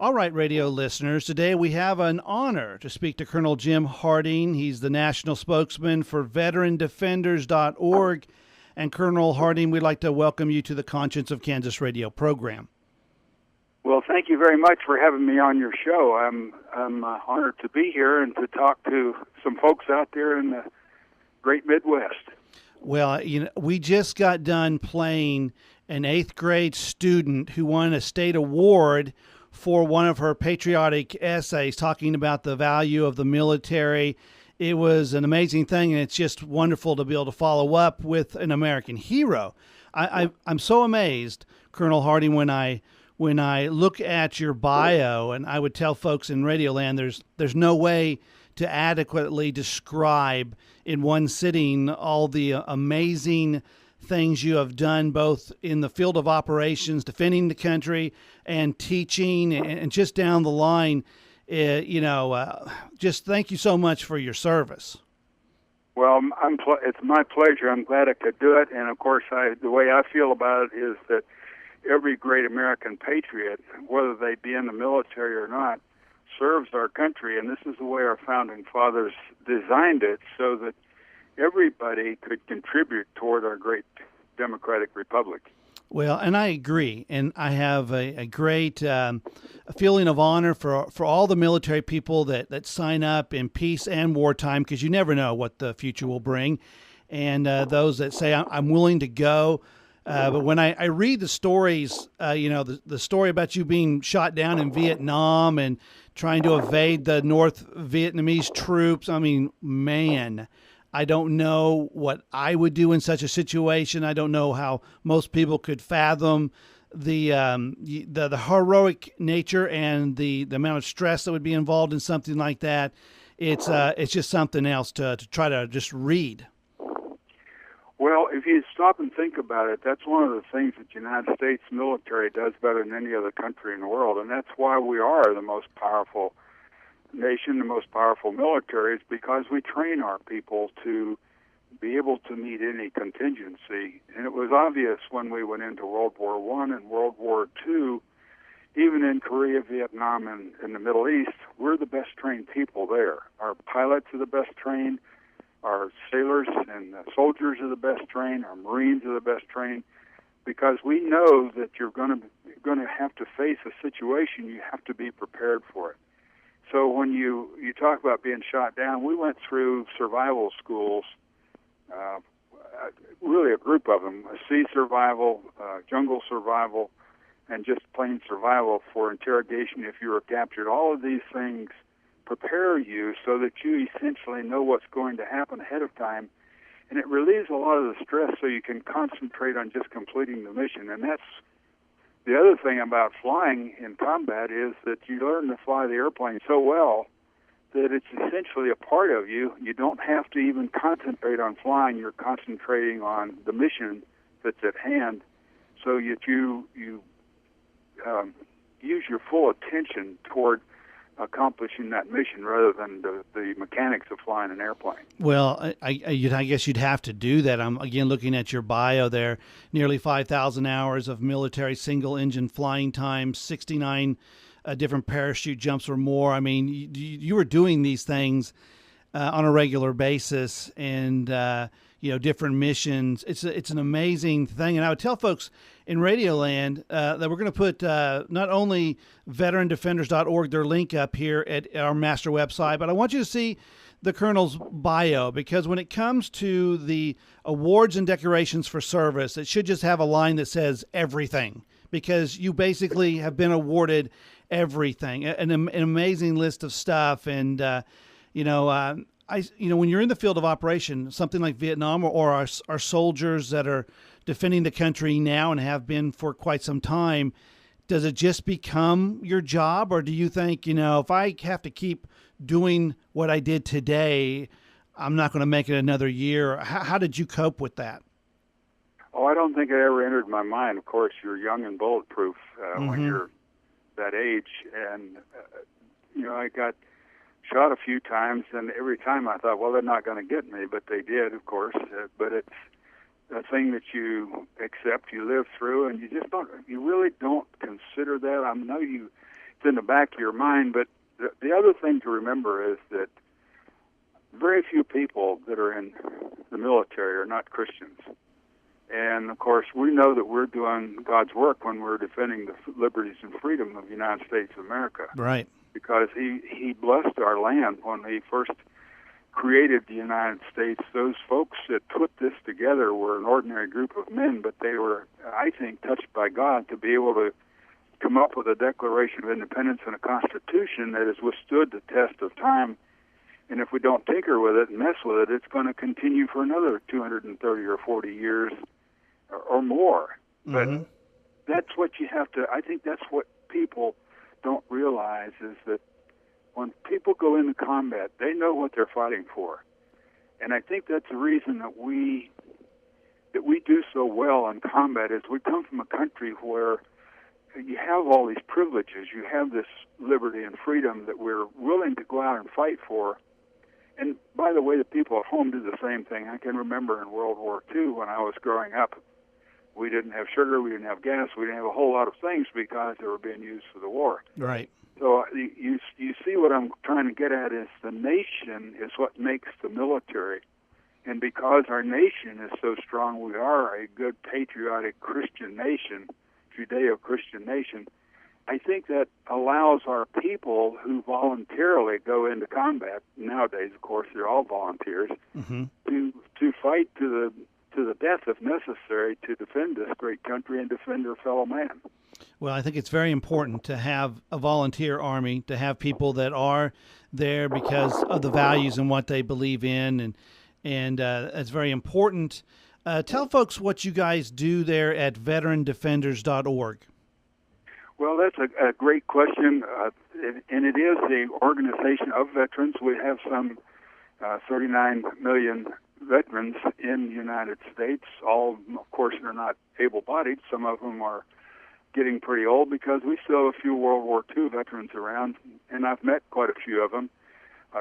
All right, radio listeners, today we have an honor to speak to Colonel Jim Harding. He's the national spokesman for veterandefenders.org. And Colonel Harding, we'd like to welcome you to the Conscience of Kansas radio program. Well, thank you very much for having me on your show. I'm honored to be here and to talk to some folks out there in the great Midwest. Well, we just got done playing an 8th grade student who won a state award for one of her patriotic essays talking about the value of the military. It was an amazing thing, and it's just wonderful to be able to follow up with an American hero. I'm so amazed, Colonel Harding, when I look at your bio, and I would tell folks in Radioland there's no way to adequately describe in one sitting all the amazing things you have done, both in the field of operations, defending the country, and teaching, and just down the line. Just thank you so much for your service. Well, it's my pleasure. I'm glad I could do it. And of course, the way I feel about it is that every great American patriot, whether they be in the military or not, serves our country. And this is the way our founding fathers designed it, so that everybody could contribute toward our great democratic republic. Well, and I agree, and I have a great feeling of honor for all the military people that sign up in peace and wartime, because you never know what the future will bring, and those that say, I'm willing to go. But when I read the stories, the story about you being shot down in Vietnam and trying to evade the North Vietnamese troops, I mean, man, I don't know what I would do in such a situation. I don't know how most people could fathom the heroic nature and the amount of stress that would be involved in something like that. It's just something else to try to just read. Well, if you stop and think about it, that's one of the things that the United States military does better than any other country in the world, and that's why we are the most powerful nation, the most powerful military, is because we train our people to be able to meet any contingency. And it was obvious when we went into World War I and World War II, even in Korea, Vietnam, and in the Middle East, we're the best trained people there. Our pilots are the best trained, our sailors and soldiers are the best trained, our Marines are the best trained, because we know that you're going to have to face a situation. You have to be prepared for it. So when you talk about being shot down, we went through survival schools, really a group of them, sea survival, jungle survival, and just plain survival for interrogation if you were captured. All of these things prepare you so that you essentially know what's going to happen ahead of time, and it relieves a lot of the stress so you can concentrate on just completing the mission. And that's the other thing about flying in combat, is that you learn to fly the airplane so well that it's essentially a part of you. You don't have to even concentrate on flying. You're concentrating on the mission that's at hand, so that you use your full attention toward accomplishing that mission rather than the mechanics of flying an airplane. Well, I guess you'd have to do that. I'm again looking at your bio there. Nearly 5,000 hours of military single-engine flying time, 69 different parachute jumps or more. I mean, you were doing these things on a regular basis, and different missions. It's an amazing thing, and I would tell folks in Radioland that we're going to put not only veterandefenders.org, their link up here at our master website, but I want you to see the Colonel's bio, because when it comes to the awards and decorations for service, it should just have a line that says everything, because you basically have been awarded everything, an amazing list of stuff. And, when you're in the field of operation, something like Vietnam or our soldiers that are defending the country now and have been for quite some time, does it just become your job? Or do you think, if I have to keep doing what I did today, I'm not going to make it another year? How did you cope with that? Oh, I don't think it ever entered my mind. Of course, you're young and bulletproof when you're that age. And, I got shot a few times, and every time I thought, well, they're not going to get me, but they did, of course. But it's a thing that you accept, you live through, and you really don't consider that. I know you it's in the back of your mind. But the other thing to remember is that very few people that are in the military are not Christians. And, of course, we know that we're doing God's work when we're defending the liberties and freedom of the United States of America. Right. Because he blessed our land when he first created the United States. Those folks that put this together were an ordinary group of men, but they were, I think, touched by God to be able to come up with a Declaration of Independence and a Constitution that has withstood the test of time. And if we don't tinker with it and mess with it, it's going to continue for another 230 or 40 years or more. Mm-hmm. But that's what you have to, I think that's what people don't realize, is that when people go into combat, they know what they're fighting for. And I think that's the reason that we do so well in combat, is we come from a country where you have all these privileges. You have this liberty and freedom that we're willing to go out and fight for. And by the way, the people at home do the same thing. I can remember in World War II when I was growing up, we didn't have sugar, we didn't have gas, we didn't have a whole lot of things because they were being used for the war. Right. So you see what I'm trying to get at is the nation is what makes the military. And because our nation is so strong, we are a good patriotic Christian nation, Judeo-Christian nation. I think that allows our people who voluntarily go into combat, nowadays, of course, they're all volunteers, Mm-hmm. to fight to the death if necessary to defend this great country and defend their fellow man. Well, I think it's very important to have a volunteer army, to have people that are there because of the values and what they believe in, and it's very important. Tell folks what you guys do there at veterandefenders.org. Well, that's a great question, and it is the organization of veterans. We have some 39 million veterans in the United States. All, of course, are not able-bodied. Some of them are getting pretty old because we still have a few World War II veterans around, and I've met quite a few of them,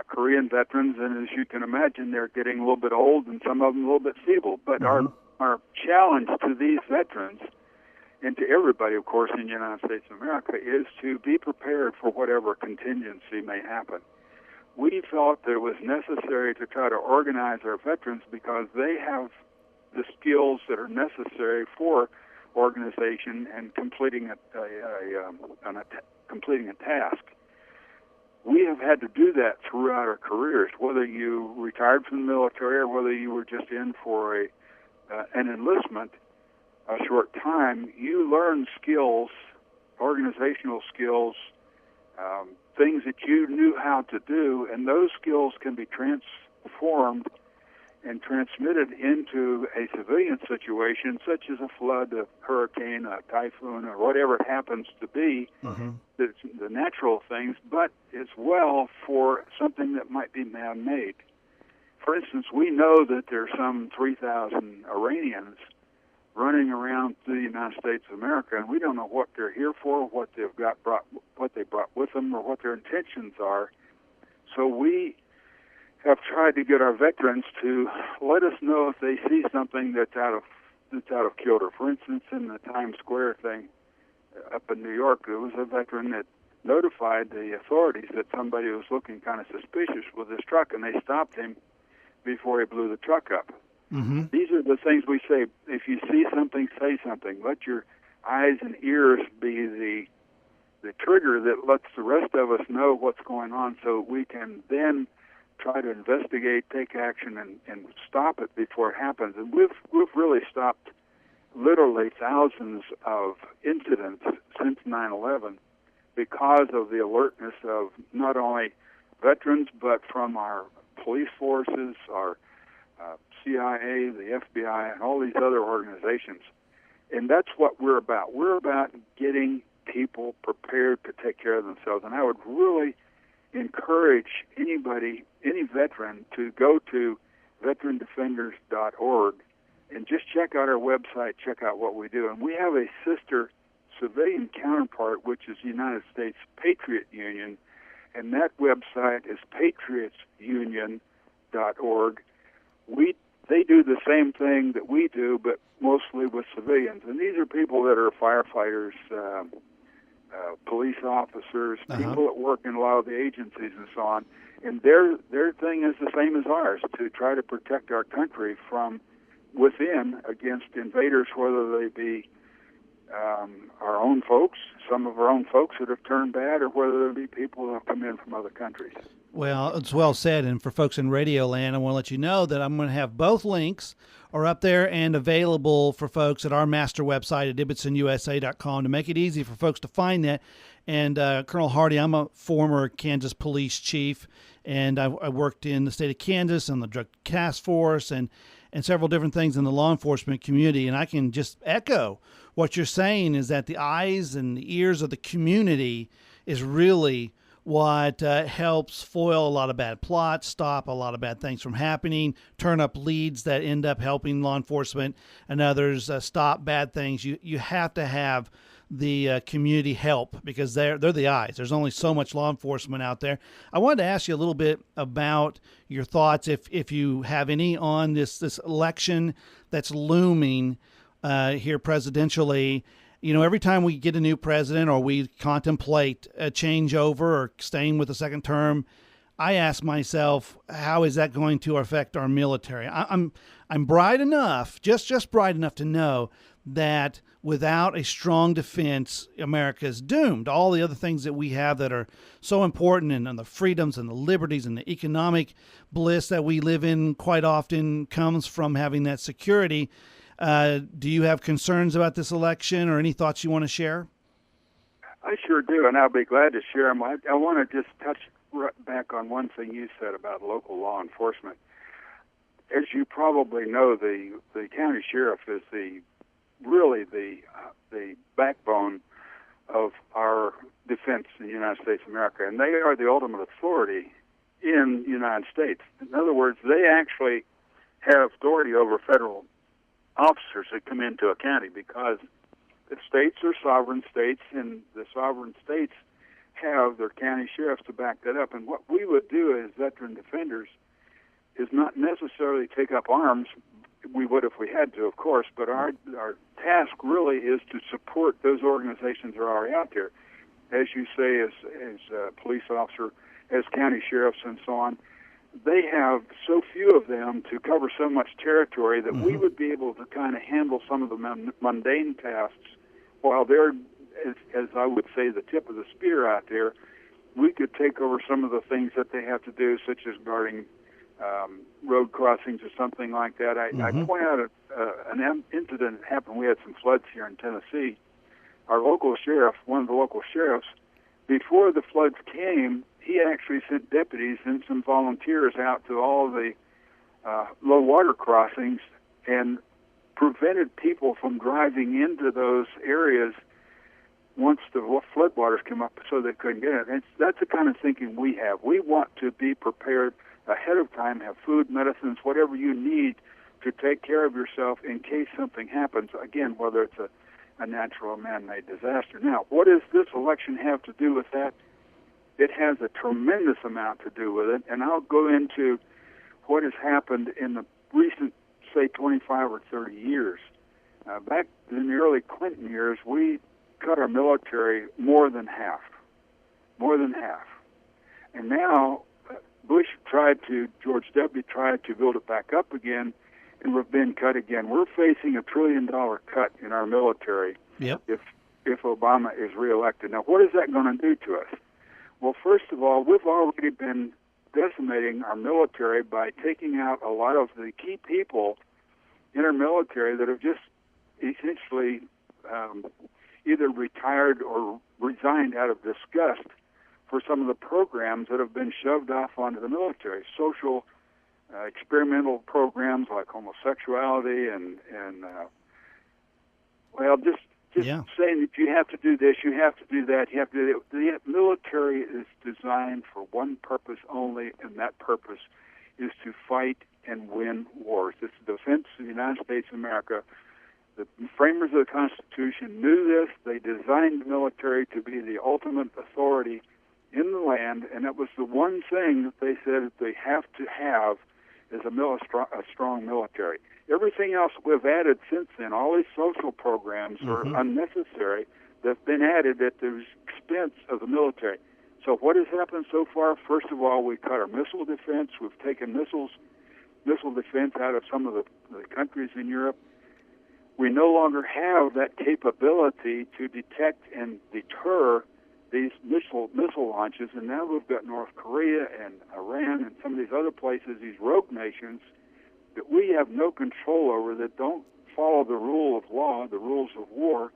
Korean veterans, and as you can imagine, they're getting a little bit old and some of them a little bit feeble. But our challenge to these veterans, and to everybody, of course, in the United States of America, is to be prepared for whatever contingency may happen. We felt that it was necessary to try to organize our veterans because they have the skills that are necessary for organization and completing completing a task. We have had to do that throughout our careers, whether you retired from the military or whether you were just in for an enlistment a short time. You learn skills, organizational skills, things that you knew how to do, and those skills can be transformed and transmitted into a civilian situation, such as a flood, a hurricane, a typhoon, or whatever it happens to be, the natural things, but as well for something that might be man-made. For instance, we know that there are some 3,000 Iranians running around through the United States of America, and we don't know what they're here for, what they brought with them, or what their intentions are. So we have tried to get our veterans to let us know if they see something that's out of kilter. For instance, in the Times Square thing up in New York, there was a veteran that notified the authorities that somebody was looking kind of suspicious with his truck, and they stopped him before he blew the truck up. Mm-hmm. These are the things we say. If you see something, say something. Let your eyes and ears be the trigger that lets the rest of us know what's going on, so we can then try to investigate, take action, and stop it before it happens. And we've really stopped literally thousands of incidents since 9/11 because of the alertness of not only veterans but from our police forces, our CIA, the FBI, and all these other organizations. And that's what we're about. We're about getting people prepared to take care of themselves. And I would really encourage anybody, any veteran, to go to veterandefenders.org and just check out our website, check out what we do. And we have a sister civilian counterpart, which is the United States Patriot Union, and that website is patriotsunion.org. They do the same thing that we do, but mostly with civilians. And these are people that are firefighters, police officers, Uh-huh. people that work in a lot of the agencies and so on. And their thing is the same as ours, to try to protect our country from within against invaders, whether they be our own folks, some of our own folks that have turned bad, or whether they be people that have come in from other countries. Well, it's well said. And for folks in Radio Land, I want to let you know that I'm going to have both links are up there and available for folks at our master website at IbbetsonUSA.com to make it easy for folks to find that. And Colonel Hardy, I'm a former Kansas police chief, and I worked in the state of Kansas on the drug task force and several different things in the law enforcement community. And I can just echo what you're saying is that the eyes and the ears of the community is really what helps foil a lot of bad plots, stop a lot of bad things from happening, turn up leads that end up helping law enforcement and others stop bad things. You have to have the community help because they're the eyes. There's only so much law enforcement out there. I wanted to ask you a little bit about your thoughts, if you have any, on this election that's looming here presidentially. You know, every time we get a new president or we contemplate a changeover or staying with a second term, I ask myself, how is that going to affect our military? I'm bright enough, just bright enough to know that without a strong defense, America is doomed. All the other things that we have that are so important, and the freedoms and the liberties and the economic bliss that we live in quite often comes from having that security. Do you have concerns about this election or any thoughts you want to share? I sure do, and I'll be glad to share them. I want to just touch back on one thing you said about local law enforcement. As you probably know, the county sheriff is really the backbone of our defense in the United States of America, and they are the ultimate authority in the United States. In other words, they actually have authority over federal officers that come into a county, because the states are sovereign states, and the sovereign states have their county sheriffs to back that up. And what we would do as veteran defenders is not necessarily take up arms. We would if we had to, of course, but our task really is to support those organizations that are already out there. As you say, as a police officer, as county sheriffs and so on, they have so few of them to cover so much territory that we would be able to kind of handle some of the mundane tasks while they're, as I would say, the tip of the spear out there. We could take over some of the things that they have to do, such as guarding road crossings or something like that. I point out an incident that happened. We had some floods here in Tennessee. Our local sheriff, one of the local sheriffs, before the floods came, he actually sent deputies and some volunteers out to all the low water crossings and prevented people from driving into those areas once the floodwaters came up, so they couldn't get it. And that's the kind of thinking we have. We want to be prepared ahead of time, have food, medicines, whatever you need to take care of yourself in case something happens, again, whether it's a natural or man-made disaster. Now, what does this election have to do with that? It has a tremendous amount to do with it, and I'll go into what has happened in the recent, say, 25 or 30 years. Back in the early Clinton years, we cut our military more than half. And now George W. tried to build it back up again, and we've been cut again. We're facing $1 trillion cut in our military if Obama is reelected. Now, what is that going to do to us? Well, first of all, we've already been decimating our military by taking out a lot of the key people in our military that have just essentially either retired or resigned out of disgust for some of the programs that have been shoved off onto the military. Social experimental programs like homosexuality and saying that you have to do this, you have to do that, you have to do that. The military is designed for one purpose only, and that purpose is to fight and win wars. It's the defense of the United States of America. The framers of the Constitution knew this. They designed the military to be the ultimate authority in the land, and that was the one thing that they said that they have to have is a strong military. Everything else we've added since then, all these social programs are unnecessary. that's been added at the expense of the military. So what has happened so far? First of all, we cut our missile defense. We've taken missile defense out of some of the countries in Europe. We no longer have that capability to detect and deter these missile launches, and now we've got North Korea and Iran and some of these other places, these rogue nations that we have no control over, that don't follow the rule of law, the rules of war,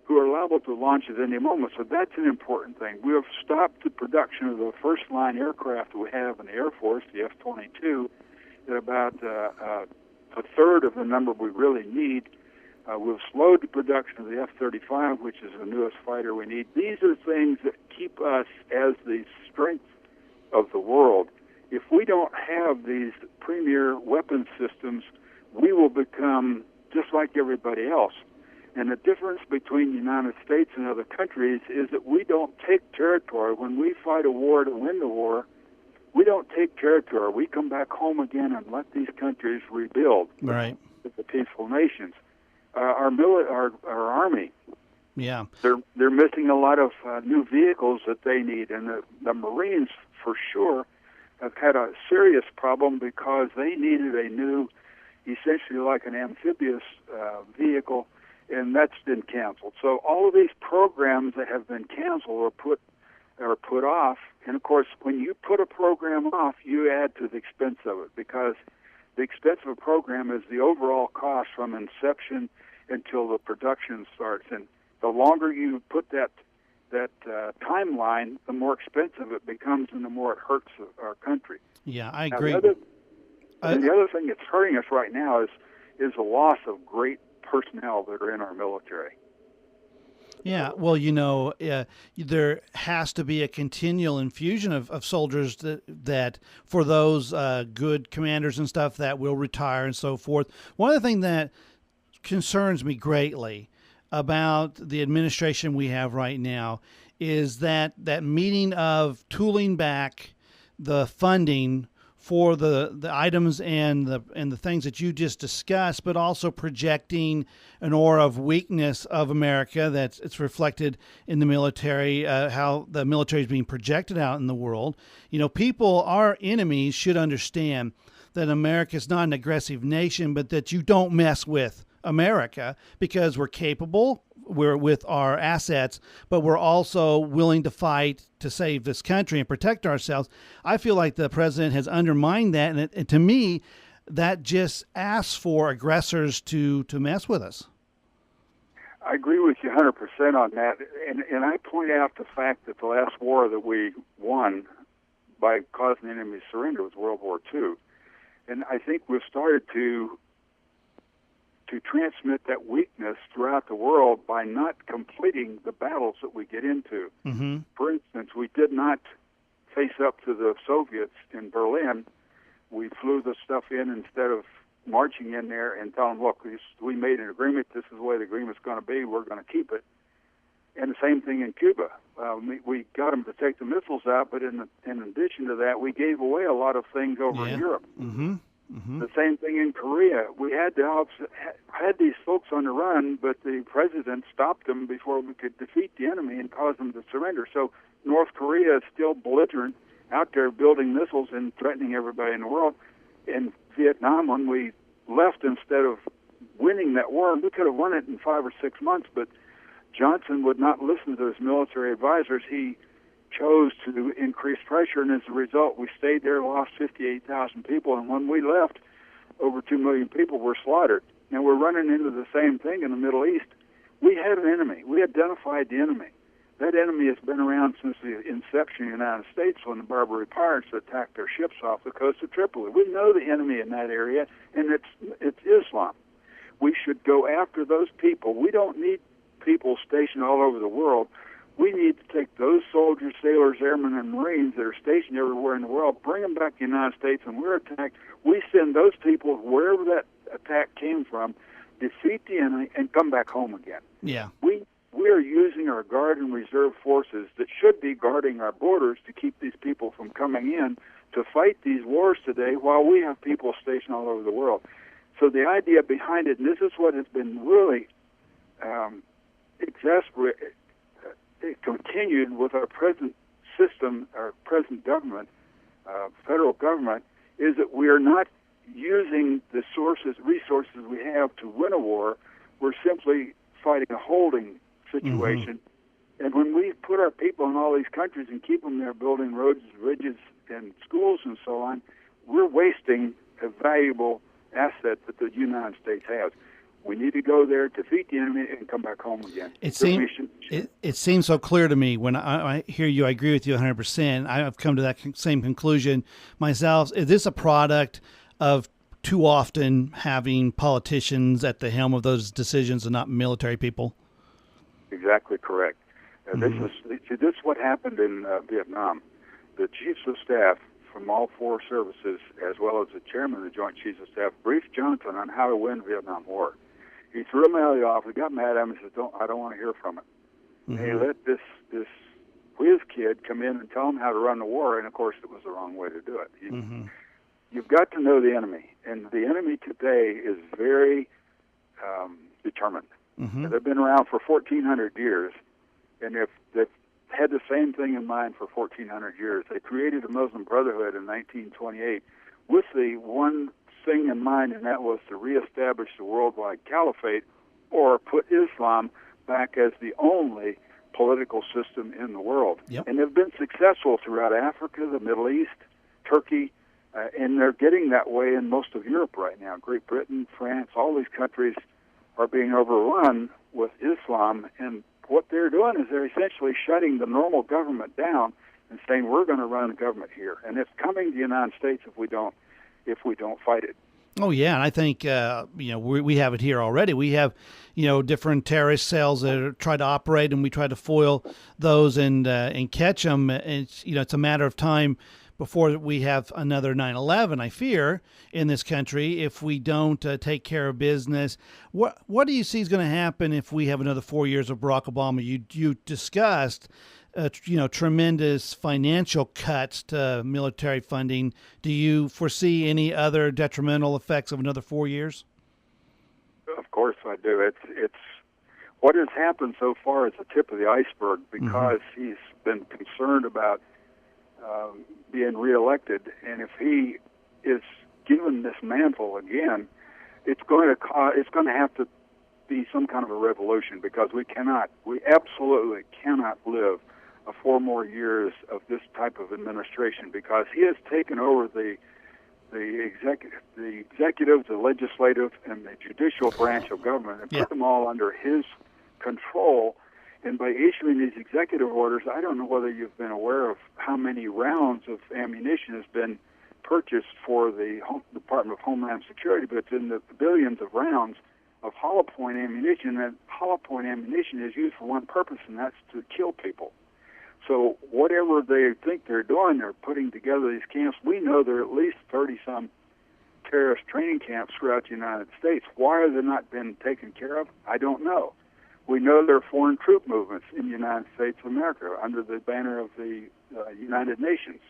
who are liable to launch at any moment. So that's an important thing. We have stopped the production of the first-line aircraft we have in the Air Force, the F-22, at about a third of the number we really need. We've slowed the production of the F-35, which is the newest fighter we need. These are things that keep us as the strength of the world. If we don't have these premier weapon systems, we will become just like everybody else. And the difference between the United States and other countries is that we don't take territory. When we fight a war to win the war, we don't take territory. We come back home again and let these countries rebuild. Right. The peaceful nations. Our Army, yeah, they're missing a lot of new vehicles that they need, and the Marines for sure have had a serious problem because they needed a new, essentially like an amphibious vehicle, and that's been canceled. So all of these programs that have been canceled or put off, and of course when you put a program off, you add to the expense of it, because the expense of a program is the overall cost from inception until the production starts. And the longer you put that timeline, the more expensive it becomes and the more it hurts our country. Yeah, I agree. The other thing that's hurting us right now is the loss of great personnel that are in our military. Yeah, well, there has to be a continual infusion of soldiers that for those good commanders and stuff that will retire and so forth. One of the things that concerns me greatly about the administration we have right now is that meeting of tooling back the funding for the items and the things that you just discussed, but also projecting an aura of weakness of America it's reflected in the military, how the military is being projected out in the world. People, our enemies, should understand that America is not an aggressive nation, but that you don't mess with America, because we're capable, we're with our assets, but we're also willing to fight to save this country and protect ourselves. I feel like the president has undermined that, and to me, that just asks for aggressors to mess with us. I agree with you 100% on that, and I point out the fact that the last war that we won by causing the enemy to surrender was World War II, and I think we've started to transmit that weakness throughout the world by not completing the battles that we get into. Mm-hmm. For instance, we did not face up to the Soviets in Berlin. We flew the stuff in instead of marching in there and telling them, look, we made an agreement, this is the way the agreement's going to be, we're going to keep it. And the same thing in Cuba. We got them to take the missiles out, but in addition to that, we gave away a lot of things over in Europe. Mm-hmm. Mm-hmm. The same thing in Korea. We had these folks on the run, but the president stopped them before we could defeat the enemy and cause them to surrender. So North Korea is still belligerent out there building missiles and threatening everybody in the world. In Vietnam, when we left, instead of winning that war, we could have won it in 5 or 6 months, but Johnson would not listen to his military advisors. He chose to increase pressure, and as a result, we stayed there, lost 58,000 people, and when we left, over 2 million people were slaughtered. Now we're running into the same thing in the Middle East. We had an enemy. We identified the enemy. That enemy has been around since the inception of the United States, when the Barbary pirates attacked their ships off the coast of Tripoli. We know the enemy in that area, and it's Islam. We should go after those people. We don't need people stationed all over the world. We need to take those soldiers, sailors, airmen, and Marines that are stationed everywhere in the world, bring them back to the United States, and we're attacked. We send those people wherever that attack came from, defeat the enemy, and come back home again. Yeah. We are using our Guard and Reserve forces that should be guarding our borders to keep these people from coming in to fight these wars today, while we have people stationed all over the world. So the idea behind it, and this is what has been really it continued with our present system, our present government, federal government, is that we are not using the resources we have to win a war. We're simply fighting a holding situation. Mm-hmm. And when we put our people in all these countries and keep them there building roads, bridges, and schools and so on, we're wasting a valuable asset that the United States has. We need to go there, defeat the enemy, and come back home again. It seems so clear to me when I hear you. I agree with you 100%. I've come to that same conclusion myself. Is this a product of too often having politicians at the helm of those decisions and not military people? Exactly correct. This is what happened in Vietnam. The chiefs of staff from all four services, as well as the chairman of the Joint Chiefs of Staff, briefed Johnson on how to win the Vietnam War. He threw him out of the office, got mad at him, and said, I don't want to hear from it. Mm-hmm. And he let this whiz kid come in and tell him how to run the war, and of course it was the wrong way to do it. You've got to know the enemy, and the enemy today is very determined. Mm-hmm. They've been around for 1,400 years, and they've had the same thing in mind for 1,400 years. They created a Muslim Brotherhood in 1928 with the one thing in mind, and that was to reestablish the worldwide caliphate or put Islam back as the only political system in the world. Yep. And they've been successful throughout Africa, the Middle East, Turkey, and they're getting that way in most of Europe right now. Great Britain, France, all these countries are being overrun with Islam, and what they're doing is they're essentially shutting the normal government down and saying we're going to run the government here, and it's coming to the United States if we don't fight it. Oh yeah, and I think we have it here already. We have different terrorist cells that try to operate, and we try to foil those and catch them. And it's a matter of time before we have another 9/11, I fear, in this country if we don't take care of business. What do you see is going to happen if we have another 4 years of Barack Obama? You discussed tremendous financial cuts to military funding. Do you foresee any other detrimental effects of another 4 years? Of course I do. It's what has happened so far is the tip of the iceberg because he's been concerned about being reelected, and if he is given this mantle again, it's going to have to be some kind of a revolution because we absolutely cannot live 4 more years of this type of administration because he has taken over the executive, the legislative, and the judicial branch of government and put them all under his control. And by issuing these executive orders, I don't know whether you've been aware of how many rounds of ammunition has been purchased for the Department of Homeland Security, but it's in the billions of rounds of hollow point ammunition. And hollow point ammunition is used for one purpose, and that's to kill people. So whatever they think they're doing, they're putting together these camps. We know there are at least 30-some terrorist training camps throughout the United States. Why are they not been taken care of? I don't know. We know there are foreign troop movements in the United States of America under the banner of the United Nations.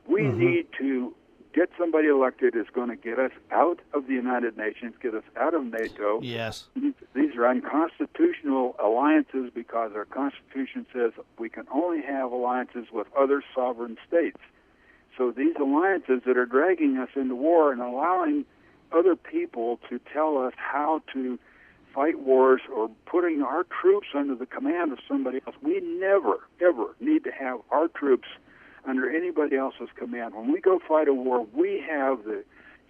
We need to get somebody elected who's going to get us out of the United Nations, get us out of NATO. Yes. These are unconstitutional alliances because our Constitution says we can only have alliances with other sovereign states. So these alliances that are dragging us into war and allowing other people to tell us how to fight wars or putting our troops under the command of somebody else. We never, ever need to have our troops under anybody else's command. When we go fight a war, we have the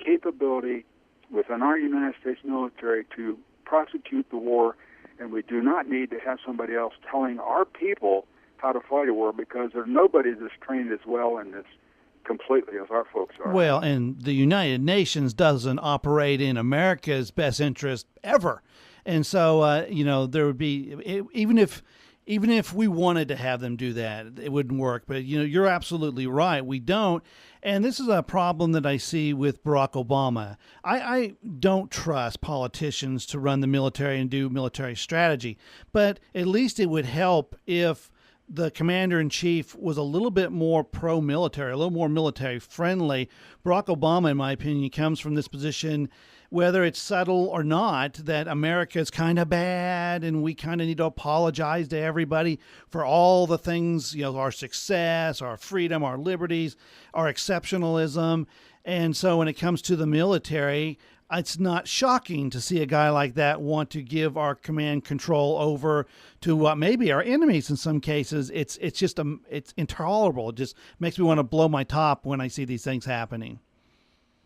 capability within our United States military to prosecute the war, and we do not need to have somebody else telling our people how to fight a war because there's nobody that's trained as well in this completely as our folks are. Well, and the United Nations doesn't operate in America's best interest ever. And so, there would be, even if we wanted to have them do that, it wouldn't work. But, you're absolutely right. We don't. And this is a problem that I see with Barack Obama. I don't trust politicians to run the military and do military strategy. But at least it would help if the commander-in-chief was a little bit more pro-military, a little more military-friendly. Barack Obama, in my opinion, comes from this position, whether it's subtle or not, that America is kind of bad and we kind of need to apologize to everybody for all the things, our success, our freedom, our liberties, our exceptionalism. And so when it comes to the military, it's not shocking to see a guy like that want to give our command control over to maybe our enemies in some cases. It's just it's intolerable. It just makes me want to blow my top when I see these things happening.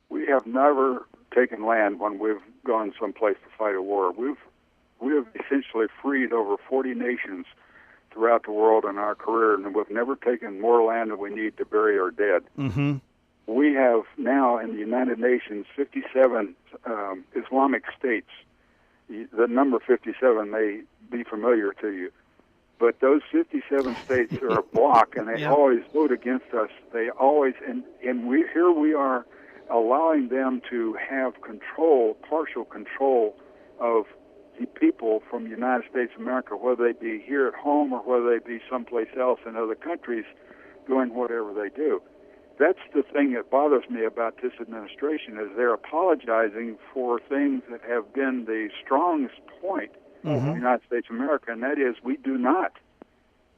We have never taken land when we've gone someplace to fight a war. We have essentially freed over 40 nations throughout the world in our career, and we've never taken more land than we need to bury our dead. Mm-hmm. We have now in the United Nations 57 Islamic states. The number 57 may be familiar to you, but those 57 states are a block, and they always vote against us. They always, and here we are allowing them to have control, partial control of the people from the United States of America, whether they be here at home or whether they be someplace else in other countries doing whatever they do. That's the thing that bothers me about this administration, is they're apologizing for things that have been the strongest point of the United States of America, and that is we do not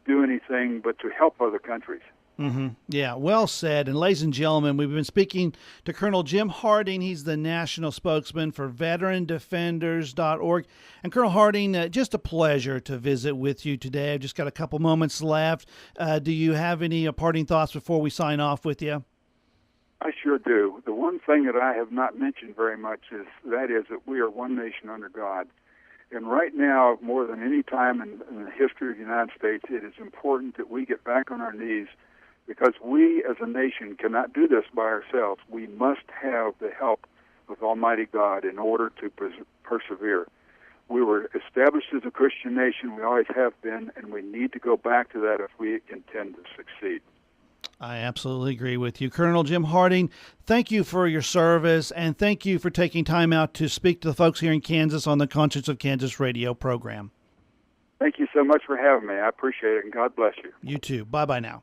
do anything but to help other countries. Mm-hmm. Yeah, well said. And ladies and gentlemen, we've been speaking to Colonel Jim Harding. He's the national spokesman for veterandefenders.org. And Colonel Harding, just a pleasure to visit with you today. I've just got a couple moments left. Do you have any parting thoughts before we sign off with you? I sure do. The one thing that I have not mentioned very much is that we are one nation under God. And right now, more than any time in the history of the United States, it is important that we get back on our knees, because we as a nation cannot do this by ourselves. We must have the help of Almighty God in order to persevere. We were established as a Christian nation, we always have been, and we need to go back to that if we intend to succeed. I absolutely agree with you. Colonel Jim Harding, thank you for your service, and thank you for taking time out to speak to the folks here in Kansas on the Conscience of Kansas radio program. Thank you so much for having me. I appreciate it, and God bless you. You too. Bye-bye now.